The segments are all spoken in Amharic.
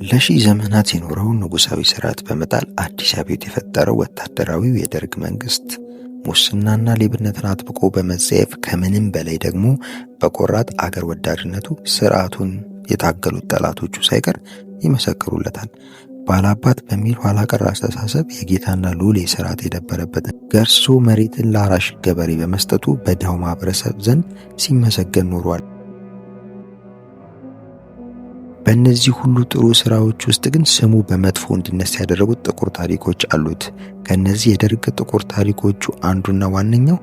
ለሺህ ዘመናት የኖረውን ንጉሳዊ ስርዓት በመጣል አዲስ አብዮት የፈጠረው ወታደራዊው የደርግ መንግስት ሙስናና ሌብነትን አጥብቆ በመጸየፍ ከምንም በላይ ደግሞ በቆራጥ አገር ወዳድነቱ ስርዓቱን የታገሉት ጠላቶቹ ሳይቀር ይመሰክሩለታል። ባላባት በሚል ኋላ ቀር አስተሳሰብ የጌታና ሎሌ ስርዓት የነበረበትን ገርሶ መሬትን ለአራሽ ገበሬ በመስጠቱ በድሃው ማህበረሰብ ዘንድ ሲመሰገን ኖሯል። በእነዚህ ሁሉ ጥሩ ስራዎች ውስጥ ግን ስሙ በመጥፎ እንዲነሳ ያደረጉት ጥቁር ታሪኮች አሉት። ከነዚህ የደርግ ጥቁር ታሪኮቹ አንዱና ዋነኛው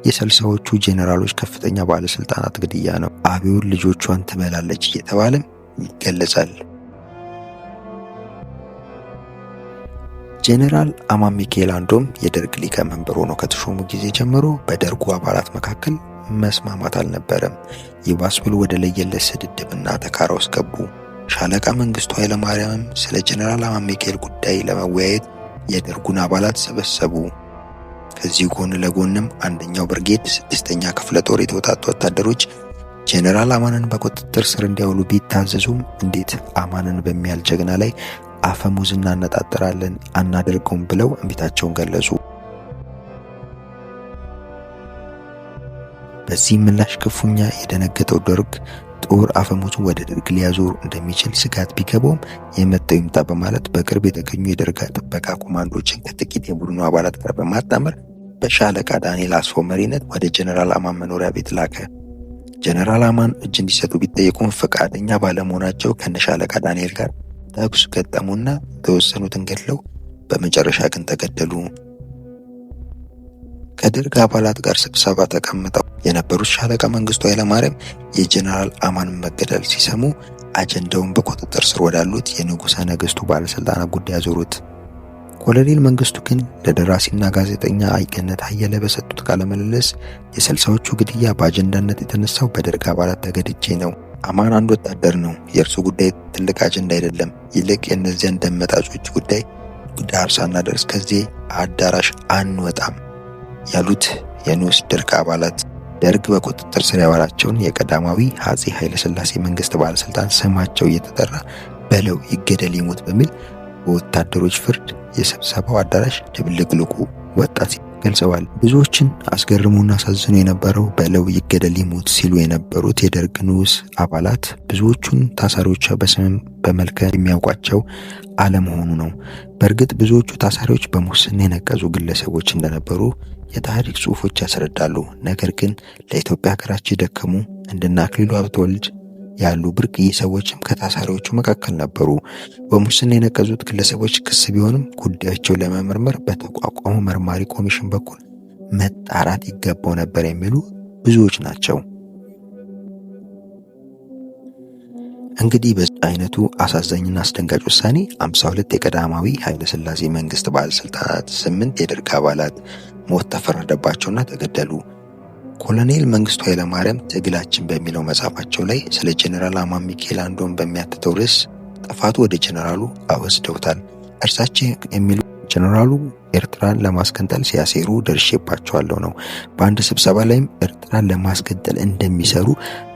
የስልሳዎቹ ጄኔራሎች ከፍተኛ ባለስልጣናት ግድያ ነው። አብዮት ልጆቿን ትበላለች እየተባለም ይገለጻል። ጄኔራል አማን ሚካኤል አንዶም የደርግ ሊቀመንበር ሆኖ ከተሾሙ ጊዜ ጀምሮ በደርጉ አባላት መካከል መስማማት አልነበረም። ይባስ ብሎ ወደ ለየለት ስድድብና ተካራ ውስጥ ገቡ። ሻለቃ መንግስቱ ኃይለማርያምም ስለ ጄኔራል አማን ሚካኤል ጉዳይ ለመወያየት የደርጉን አባላት ሰበሰቡ። ከዚህ ጎን ለጎንም አንደኛው ብርጌድ 6ኛ ክፍለ ጦር የተወጣጡ ወታደሮች ጄኔራል አማንን በቁጥጥር ስር እንዲያውሉ ቢታዘዙም እንዴት አማንን በሚያል ጀግና ላይ አፈሙዝ እናነጣጥራለን አናደርገውም ብለው እምቢታቸውን ገለጹ። በዚህ ምላሽ ክፉኛ የደነገጠው ደርግ ጦር አፈሙዙን ወደ ደርግ ሊያዞር እንደሚችል ስጋት ቢገባውም የመጣው ይምጣ በማለት በቅርብ የተገኙ የደርግ ጥበቃ ኮማንዶችን ከጥቂት የቡድኑ አባላት ጋር በማጣመር በሻለቃ ዳንኤል አስፋው መሪነት ወደ ጄኔራል አማን መኖሪያ ቤት ላከ። ጄኔራል አማን እጅ እንዲሰጡ ቢጠየቁም ፈቃደኛ ባለመሆናቸው ከነሻለቃ ዳንኤል ጋር ተኩስ ገጠሙና የተወሰኑትን ገድለው በመጨረሻ ግን ተገደሉ። ከደርግ አባላት ጋር ስብሰባ ተቀምጠው የነበሩት ሻለቃ መንግስቱ ኃይለማርያም የጄኔራል አማን መገደል ሲሰሙ አጀንዳውን በቁጥጥር ስር ወዳሉት የንጉሠ ነገሥቱ ባለስልጣናት ጉዳይ አዞሩት። ኮሎኔል መንግስቱ ግን ለደራሲና ጋዜጠኛ አይገነት አየለ በሰጡት ቃለ ምልልስ የስልሳዎቹ ግድያ በአጀንዳነት የተነሳው በደርግ አባላት ተገድጄ ነው። አማን አንድ ወታደር ነው። የእርሱ ጉዳይ ትልቅ አጀንዳ አይደለም። ይልቅ የእነዚያን ደመጣጮች ጉዳይ ዳር ሳናደርስ ከዚህ አዳራሽ አንወጣም ያሉት የንዑስ ደርግ አባላት ደርግ በቁጥጥር ስር ያዋላቸውን የቀዳማዊ አፄ ኃይለ ሥላሴ መንግስት ባለስልጣን ስማቸው እየተጠራ በለው ይገደል ይሙት በሚል በወታደሮች ፍርድ የስብሰባው አዳራሽ ድብልቅልቁ ወጣት ገልጸዋል። ብዙዎችን አስገርሞና አሳዝኖ የነበረው በለው ይገደል ይሙት ሲሉ የነበሩት የደርግ ንዑስ አባላት ብዙዎቹን ታሳሪዎች በስም በመልክ የሚያውቋቸው አለመሆኑ ነው። በእርግጥ ብዙዎቹ ታሳሪዎች በሙስና የነቀዙ ግለሰቦች እንደነበሩ የታሪክ ጽሑፎች ያስረዳሉ። ነገር ግን ለኢትዮጵያ ሀገራችን የደከሙ እንደነ አክሊሉ ሀብተወልድ ያሉ ብርቅዬ ሰዎችም ከታሳሪዎቹ መካከል ነበሩ። በሙስና የነቀዙት ግለሰቦች ክስ ቢሆንም ጉዳያቸውን ለመመርመር በተቋቋመው መርማሪ ኮሚሽን በኩል መጣራት ይገባው ነበር የሚሉ ብዙዎች ናቸው። እንግዲህ በዚህ አይነቱ አሳዛኝና አስደንጋጭ ውሳኔ 52 የቀዳማዊ ኃይለ ሥላሴ መንግስት ባለስልጣናት፣ 8 የደርግ አባላት ሞት ተፈረደባቸውና ተገደሉ። ኮሎኔል መንግስቱ ኃይለማርያም ትግላችን በሚለው መጽሐፋቸው ላይ ስለ ጄኔራል አማን ሚካኤል አንዶም በሚያትተው ርዕስ ጥፋቱ ወደ ጄኔራሉ አወስደውታል። እርሳቸው የሚሉ ጄኔራሉ ኤርትራን ለማስገንጠል ሲያሴሩ ደርሼባቸዋለሁ ነው። በአንድ ስብሰባ ላይም ኤርትራን ለማስገንጠል እንደሚሰሩ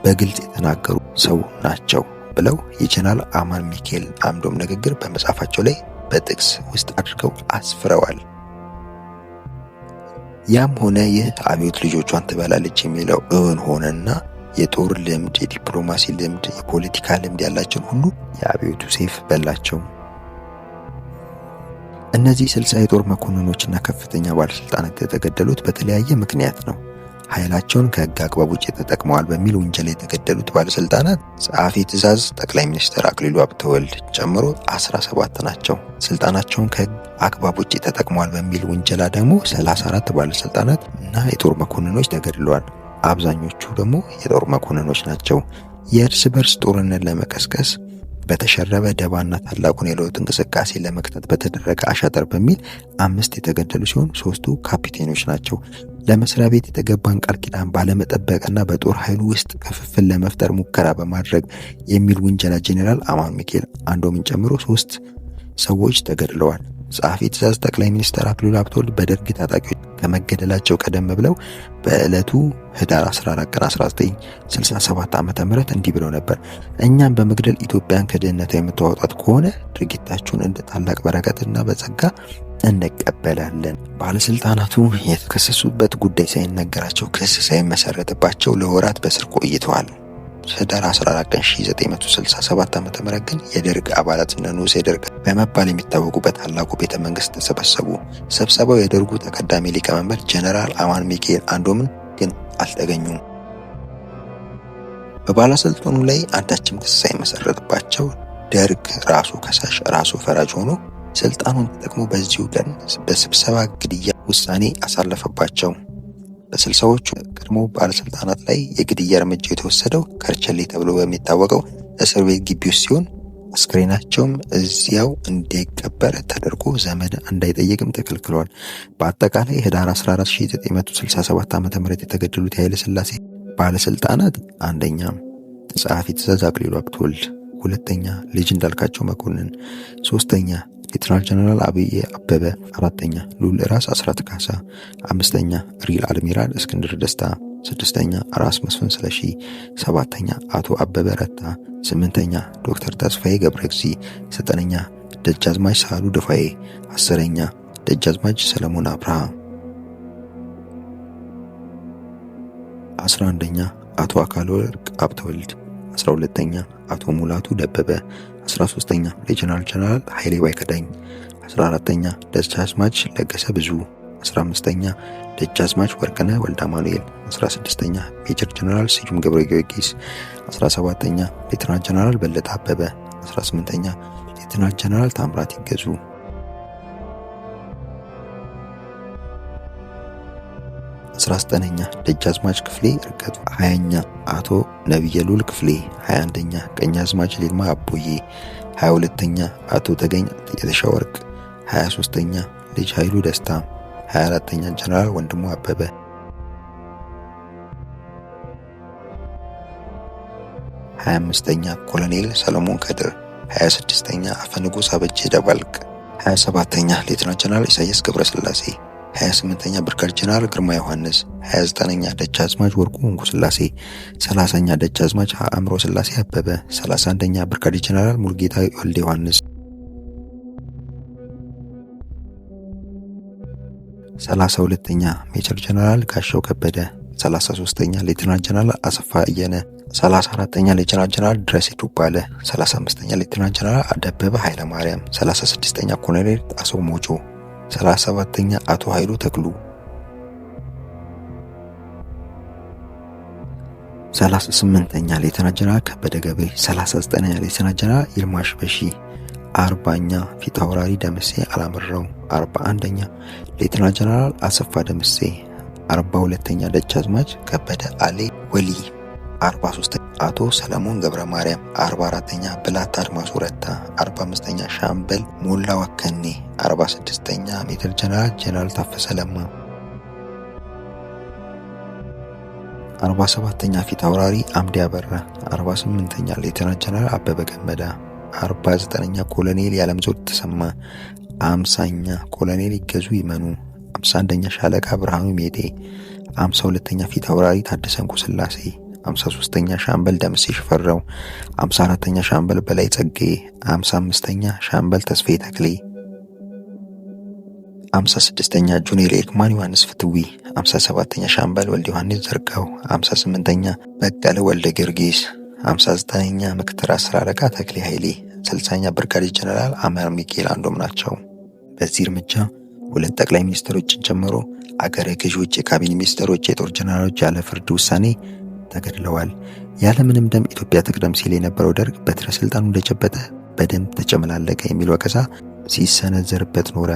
በግልጽ የተናገሩ ሰው ናቸው ብለው የጄኔራል አማን ሚካኤል አንዶም ንግግር በመጽሐፋቸው ላይ በጥቅስ ውስጥ አድርገው አስፍረዋል። ያም ሆነ ይህ አብዮት ልጆቿን ትበላለች የሚለው እውን ሆነና የጦር ልምድ፣ የዲፕሎማሲ ልምድ፣ የፖለቲካ ልምድ ያላቸውን ሁሉ የአብዮቱ ሰይፍ በላቸው። እነዚህ 60 የጦር መኮንኖችና ከፍተኛ ባለስልጣናት የተገደሉት በተለያየ ምክንያት ነው። ኃይላቸውን ከህግ አግባብ ውጭ ተጠቅመዋል በሚል ወንጀል የተገደሉት ባለስልጣናት ጸሐፊ ትእዛዝ ጠቅላይ ሚኒስትር አክሊሉ ሀብተወልድ ጨምሮ 17 ናቸው። ስልጣናቸውን ከህግ አግባብ ውጭ ተጠቅመዋል በሚል ወንጀላ ደግሞ 34 ባለስልጣናት እና የጦር መኮንኖች ተገድለዋል። አብዛኞቹ ደግሞ የጦር መኮንኖች ናቸው። የእርስ በርስ ጦርነት ለመቀስቀስ በተሸረበ ደባና ታላቁን የለውጥ እንቅስቃሴ ለመክተት በተደረገ አሻጥር በሚል 5 የተገደሉ ሲሆን 3ቱ ካፒቴኖች ናቸው። ለመስሪያ ቤት የተገባን ቃል ኪዳን ባለመጠበቅና በጦር ኃይሉ ውስጥ ክፍፍል ለመፍጠር ሙከራ በማድረግ የሚል ውንጀላ ጄኔራል አማን ሚካኤል አንዶምን ጨምሮ 3 ሰዎች ተገድለዋል። ጸሐፊ ትእዛዝ ጠቅላይ ሚኒስትር አክሊሉ ሀብተወልድ በደርግ ታጣቂዎች ከመገደላቸው ቀደም ብለው በዕለቱ ህዳር 14 ቀን 1967 ዓ.ም እንዲህ ብለው ነበር። እኛም በመግደል ኢትዮጵያን ከድህነቷ የምታወጣት ከሆነ ድርጊታችሁን እንደ ታላቅ በረከትና በጸጋ እንቀበላለን። ባለስልጣናቱ የተከሰሱበት ጉዳይ ሳይነገራቸው ክስ ሳይመሰረትባቸው ለወራት በስር ቆይተዋል። ህዳር 14 ቀን 1967 ዓ.ም ግን የደርግ አባላት ንዑስ የደርግ በመባል የሚታወቁበት ታላቁ ቤተ መንግስት ተሰበሰቡ። ስብሰባው የደርጉ ተቀዳሚ ሊቀመንበር ጀነራል አማን ሚካኤል አንዶምን ግን አልተገኙም። በባለስልጣኑ ላይ አንዳችም ክስ ሳይመሰረትባቸው ደርግ ራሱ ከሳሽ ራሱ ፈራጅ ሆኖ ስልጣኑን ተጠቅሞ በዚሁ ቀን በስብሰባ ግድያ ውሳኔ አሳለፈባቸው። በ60ዎቹ ቀድሞ ባለስልጣናት ላይ የግድያ እርምጃ የተወሰደው ከርቸሌ ተብሎ በሚታወቀው እስር ቤት ግቢ ውስጥ ሲሆን አስክሬናቸውም እዚያው እንዲቀበር ተደርጎ ዘመድ እንዳይጠየቅም ተከልክሏል። በአጠቃላይ ህዳር 14 1967 ዓ.ም የተገደሉት የኃይለ ሥላሴ ባለስልጣናት አንደኛ ጸሐፊ ትእዛዝ አክሊሉ ሀብተወልድ፣ ሁለተኛ ልጅ እንዳልካቸው መኮንን፣ ሶስተኛ ሌተናል ጀነራል አብይ አበበ፣ አራተኛ ልዑል ራስ አስራት ካሳ፣ አምስተኛ ሪል አድሚራል እስክንድር ደስታ፣ ስድስተኛ ራስ መስፍን ስለሺ፣ ሰባተኛ አቶ አበበ ረታ፣ ስምንተኛ ዶክተር ተስፋዬ ገብረግዚ፣ ዘጠነኛ ደጃዝማች ሳህሉ ደፋዬ፣ አስረኛ ደጃዝማች ሰለሞን አብርሃ፣ 11ኛ አቶ አካለ ወርቅ ሀብተወልድ፣ 12ኛ አቶ ሙላቱ ደበበ፣ 13ኛ ሌተናል ጀነራል ኃይሌ ባይከዳኝ፣ 14ኛ ደጃዝማች ለገሰ ብዙ፣ 15ኛ ደጃዝማች ወርቅነህ ወልደ አማኑኤል፣ 16ኛ ሜጀር ጀነራል ስዩም ገብረ ጊዮርጊስ፣ 17ኛ ሌተናል ጀነራል በለጠ አበበ፣ 18ኛ ሌተናል ጀነራል ታምራት ይገዙ፣ 19ኛ ደጃዝማች ክፍሌ እርገቱ፣ 20ኛ አቶ ነብየሉል ክፍሌ፣ 21ኛ ቀኛዝማች ሊልማ አቦዬ፣ 22ኛ አቶ ተገኝ የተሻወርቅ፣ 23ኛ ልጅ ኃይሉ ደስታ፣ 24ኛ ጀነራል ወንድሙ አበበ፣ 25ኛ ኮሎኔል ሰለሞን ከድር፣ 26ኛ አፈንጉስ አበጀ ደባልቅ፣ 27ኛ ሌተናል ጀነራል ኢሳያስ ገብረስላሴ፣ 28ኛ ብርጋዴር ጀነራል ግርማ ዮሐንስ፣ 29ኛ ደጃዝማች ወርቁ ወንጉስላሴ፣ 30ኛ ደጃዝማች አእምሮ ስላሴ አበበ፣ 31ኛ ብርጋዴር ጀነራል ሙልጌታ ወልደ ዮሐንስ፣ 32ኛ ሜጀር ጀነራል ጋሻው ከበደ፣ 33ኛ ሌተናል ጀነራል አሰፋ አየነ፣ 34ኛ ሌተናል ጀነራል ድረሴ ዱባለ፣ 35ኛ ሌተናል ጀነራል አደበበ ኃይለ ማርያም፣ 36ኛ ኮሎኔል ጣሰው ሞጆ፣ 37ኛ አቶ ኃይሉ ተክሉ፣ 38ኛ ሌተናል ጀነራል ከበደ ገብሬ፣ 39ኛ ሌተናል ጀነራል ይልማሽ በሺ፣ 40ኛ ፊት አውራሪ ደምሴ አላምረው፣ 41ኛ ሌተናል ጀነራል አሰፋ ደምሴ፣ 42ኛ ደጃዝማች ከበደ አሌ ወሊ፣ 43ኛ አቶ ሰለሞን ገብረ ማርያም፣ 44ኛ ብላታ አድማሱ ረታ፣ 45ኛ ሻምበል ሞላ ወከኔ፣ 46ኛ ሜጀር ጀነራል ታፈሰ ለማ፣ 47ኛ ፊት አውራሪ አምዲ አበራ፣ 48ኛ ሌተናል ጀነራል አበበ ገመዳ፣ 49ኛ ኮሎኔል ያለምዘውድ ተሰማ፣ 50ኛ ኮሎኔል ይገዙ ይመኑ፣ 51ኛ ሻለቃ ብርሃኑ ሜቴ፣ 52ኛ ፊት አውራሪ ታደሰ እንቁስላሴ፣ 53ኛ ሻምበል ደምሴ ሽፈራው፣ 54ኛ ሻምበል በላይ ጸጌ፣ 55ኛ ሻምበል ተስፋዬ ተክሌ፣ 56ኛ ጁኒየር ኤክማን ዮሐንስ ፍትዊ፣ 57ኛ ሻምበል ወልደ ዮሐንስ ዘርጋው፣ 58ኛ በቀለ ወልደ ጊዮርጊስ፣ 59ኛ ምክትል 10 አለቃ ተክሌ ኃይሌ፣ 60ኛ ብርጋዴር ጀነራል አማን ሚካኤል አንዶም ናቸው። በዚህ እርምጃ ሁለት ጠቅላይ ሚኒስትሮችን ጨምሮ አገረ ገዢዎች፣ የካቢኔ ሚኒስትሮች፣ የጦር ጀነራሎች ያለ ፍርድ ውሳኔ ተገድለዋል። ያለምንም ደም ኢትዮጵያ ትቅደም ሲል የነበረው ደርግ በትረ ስልጣኑ እንደጨበጠ በደም ተጨመላለቀ የሚል ወቀሳ ሲሰነዘርበት ኖረ።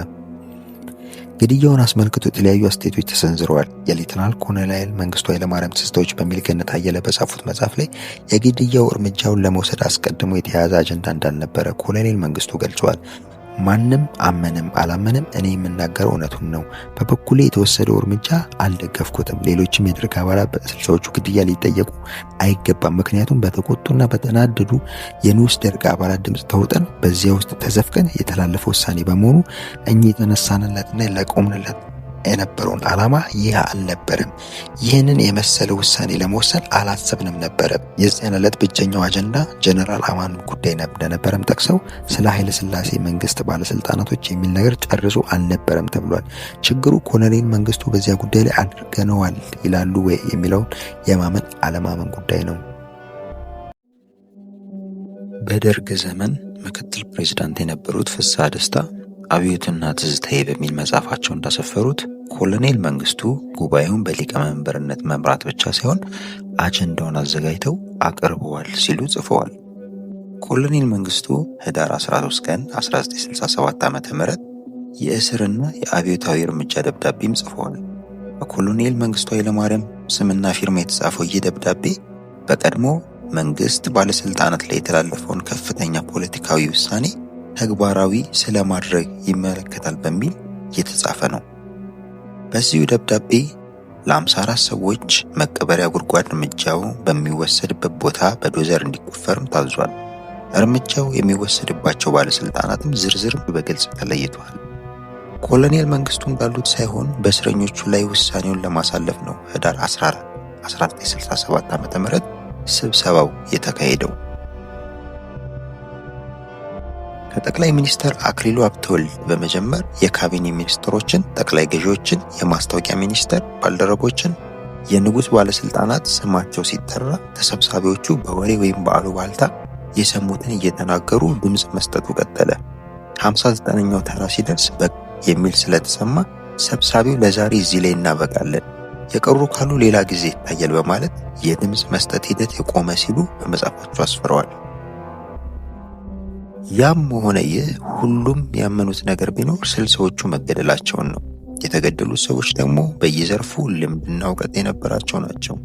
ግድያውን አስመልክቶ የተለያዩ አስተያየቶች ተሰንዝረዋል። የሌተናል ኮሎኔል መንግስቱ ኃይለማርያም ትዝታዎች በሚል ገነት አየለ በጻፉት መጽሐፍ ላይ የግድያው እርምጃውን ለመውሰድ አስቀድሞ የተያዘ አጀንዳ እንዳልነበረ ኮሎኔል መንግስቱ ገልጸዋል። ማንም አመንም አላመንም እኔ የምናገረው እውነቱን ነው። በበኩሌ የተወሰደው እርምጃ አልደገፍኩትም። ሌሎችም የደርግ አባላት በ60ዎቹ ግድያ ሊጠየቁ አይገባም። ምክንያቱም በተቆጡና በተናደዱ የንዑስ ደርግ አባላት ድምፅ ተውጠን በዚያ ውስጥ ተዘፍቀን የተላለፈ ውሳኔ በመሆኑ እኚህ የተነሳንለትና ለቆምንለት የነበረውን ዓላማ ይህ አልነበረም። ይህንን የመሰለ ውሳኔ ለመወሰን አላሰብንም ነበረ። የዚያን ዕለት ብቸኛው አጀንዳ ጀነራል አማን ጉዳይ እንደነበረም ጠቅሰው ስለ ኃይለ ሥላሴ መንግስት ባለስልጣናቶች የሚል ነገር ጨርሶ አልነበረም ተብሏል። ችግሩ ኮሎኔል መንግስቱ በዚያ ጉዳይ ላይ አድርገነዋል ይላሉ ወይ የሚለውን የማመን አለማመን ጉዳይ ነው። በደርግ ዘመን ምክትል ፕሬዝዳንት የነበሩት ፍስሐ ደስታ አብዮትና ትዝታዬ በሚል መጽሐፋቸው እንዳሰፈሩት ኮሎኔል መንግስቱ ጉባኤውን በሊቀመንበርነት መምራት ብቻ ሳይሆን አጀንዳውን አዘጋጅተው አቅርበዋል ሲሉ ጽፈዋል። ኮሎኔል መንግስቱ ህዳር 13 ቀን 1967 ዓ.ም የእስርና የአብዮታዊ እርምጃ ደብዳቤም ጽፈዋል። በኮሎኔል መንግስቱ ኃይለማርያም ስምና ፊርማ የተጻፈው ይህ ደብዳቤ በቀድሞ መንግስት ባለስልጣናት ላይ የተላለፈውን ከፍተኛ ፖለቲካዊ ውሳኔ ተግባራዊ ስለማድረግ ይመለከታል በሚል የተጻፈ ነው። በዚሁ ደብዳቤ ለ54 ሰዎች መቀበሪያ ጉድጓድ እርምጃው በሚወሰድበት ቦታ በዶዘር እንዲቆፈርም ታዟል። እርምጃው የሚወሰድባቸው ባለስልጣናትም ዝርዝር በግልጽ ተለይቷል። ኮሎኔል መንግስቱ እንዳሉት ሳይሆን በእስረኞቹ ላይ ውሳኔውን ለማሳለፍ ነው ህዳር 14 1967 ዓ.ም ስብሰባው የተካሄደው። ከጠቅላይ ሚኒስትር አክሊሉ ሀብተወልድ በመጀመር የካቢኔ ሚኒስትሮችን፣ ጠቅላይ ገዢዎችን፣ የማስታወቂያ ሚኒስትር ባልደረቦችን፣ የንጉሥ ባለስልጣናት ስማቸው ሲጠራ ተሰብሳቢዎቹ በወሬ ወይም በአሉባልታ የሰሙትን እየተናገሩ ድምፅ መስጠቱ ቀጠለ። 59ኛው ተራ ሲደርስ በቃ የሚል ስለተሰማ ሰብሳቢው ለዛሬ እዚህ ላይ እናበቃለን፣ የቀሩ ካሉ ሌላ ጊዜ ይታያል በማለት የድምፅ መስጠት ሂደት የቆመ ሲሉ በመጽሐፋቸው አስፍረዋል። ያም ሆነ ይህ ሁሉም ያመኑት ነገር ቢኖር 60ዎቹ መገደላቸውን ነው። የተገደሉት ሰዎች ደግሞ በየዘርፉ ልምድና እውቀት የነበራቸው ናቸው።